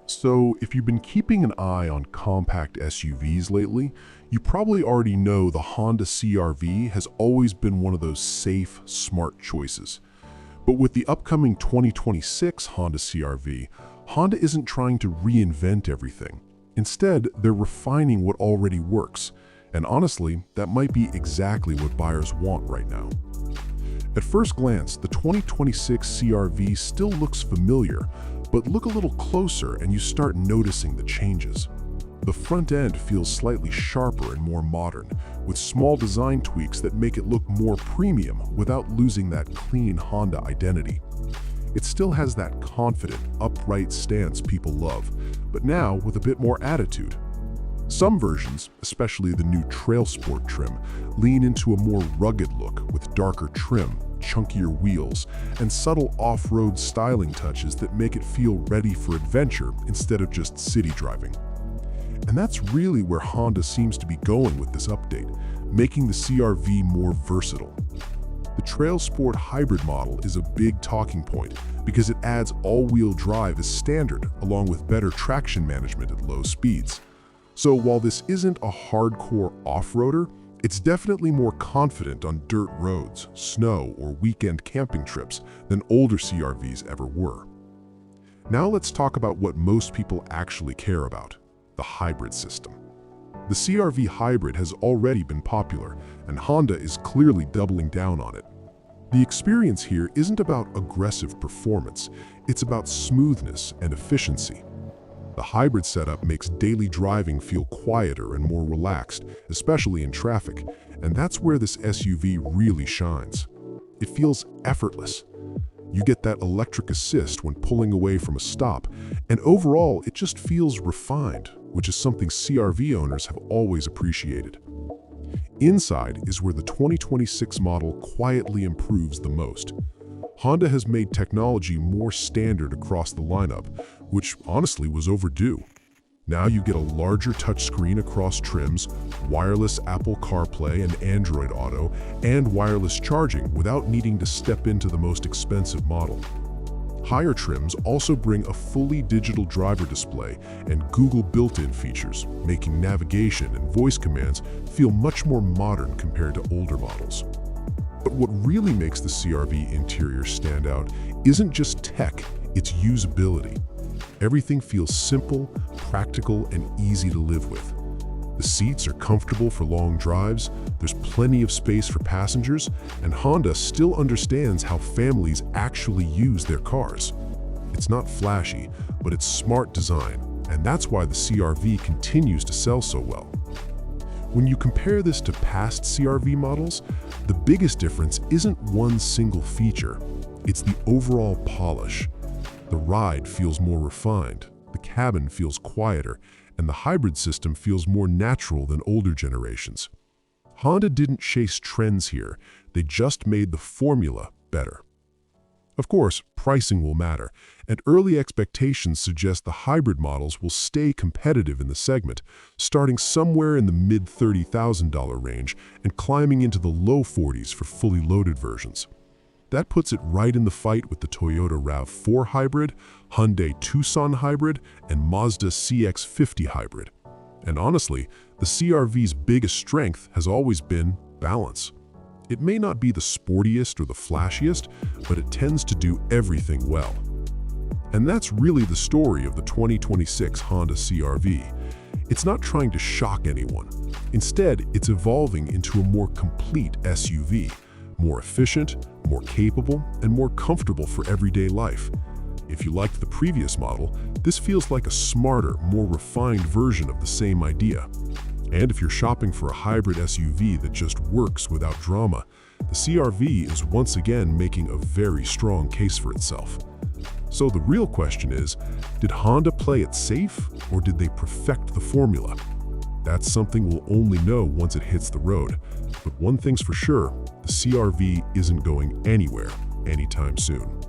So, if you've been keeping an eye on compact SUVs lately, you probably already know the Honda CR-V has always been one of those safe, smart choices. But with the upcoming 2026 Honda CR-V, Honda isn't trying to reinvent everything. Instead, they're refining what already works. And honestly, that might be exactly what buyers want right now. At first glance, the 2026 CR-V still looks familiar, but look a little closer and you start noticing the changes. The front end feels slightly sharper and more modern, with small design tweaks that make it look more premium without losing that clean Honda identity. It still has that confident, upright stance people love, but now with a bit more attitude. Some versions, especially the new TrailSport trim, lean into a more rugged look with darker trim, chunkier wheels, and subtle off-road styling touches that make it feel ready for adventure instead of just city driving. And that's really where Honda seems to be going with this update, making the CR-V more versatile. The TrailSport hybrid model is a big talking point because it adds all-wheel drive as standard along with better traction management at low speeds. So while this isn't a hardcore off-roader, it's definitely more confident on dirt roads, snow, or weekend camping trips than older CR-Vs ever were. Now let's talk about what most people actually care about: the hybrid system. The CR-V hybrid has already been popular, and Honda is clearly doubling down on it. The experience here isn't about aggressive performance, it's about smoothness and efficiency. The hybrid setup makes daily driving feel quieter and more relaxed, especially in traffic, and that's where this SUV really shines. It feels effortless. You get that electric assist when pulling away from a stop, and overall it just feels refined, which is something CR-V owners have always appreciated. Inside is where the 2026 model quietly improves the most. Honda has made technology more standard across the lineup, which honestly was overdue. Now you get a larger touchscreen across trims, wireless Apple CarPlay and Android Auto, and wireless charging without needing to step into the most expensive model. Higher trims also bring a fully digital driver display and Google built-in features, making navigation and voice commands feel much more modern compared to older models. But what really makes the CR-V interior stand out isn't just tech, it's usability. Everything feels simple, practical, and easy to live with. The seats are comfortable for long drives, there's plenty of space for passengers, and Honda still understands how families actually use their cars. It's not flashy, but it's smart design, and that's why the CR-V continues to sell so well. When you compare this to past CR-V models, the biggest difference isn't one single feature, it's the overall polish. The ride feels more refined, the cabin feels quieter, and the hybrid system feels more natural than older generations. Honda didn't chase trends here, they just made the formula better. Of course, pricing will matter, and early expectations suggest the hybrid models will stay competitive in the segment, starting somewhere in the mid-$30,000 range and climbing into the low 40s for fully loaded versions. That puts it right in the fight with the Toyota RAV4 hybrid, Hyundai Tucson hybrid, and Mazda CX-50 hybrid. And honestly, the CR-V's biggest strength has always been balance. It may not be the sportiest or the flashiest, but it tends to do everything well. And that's really the story of the 2026 Honda CR-V. It's not trying to shock anyone. Instead, it's evolving into a more complete SUV, more efficient, more capable, and more comfortable for everyday life. If you liked the previous model, this feels like a smarter, more refined version of the same idea. And if you're shopping for a hybrid SUV that just works without drama, the CR-V is once again making a very strong case for itself. So the real question is, did Honda play it safe, or did they perfect the formula? That's something we'll only know once it hits the road. But one thing's for sure, the CR-V isn't going anywhere anytime soon.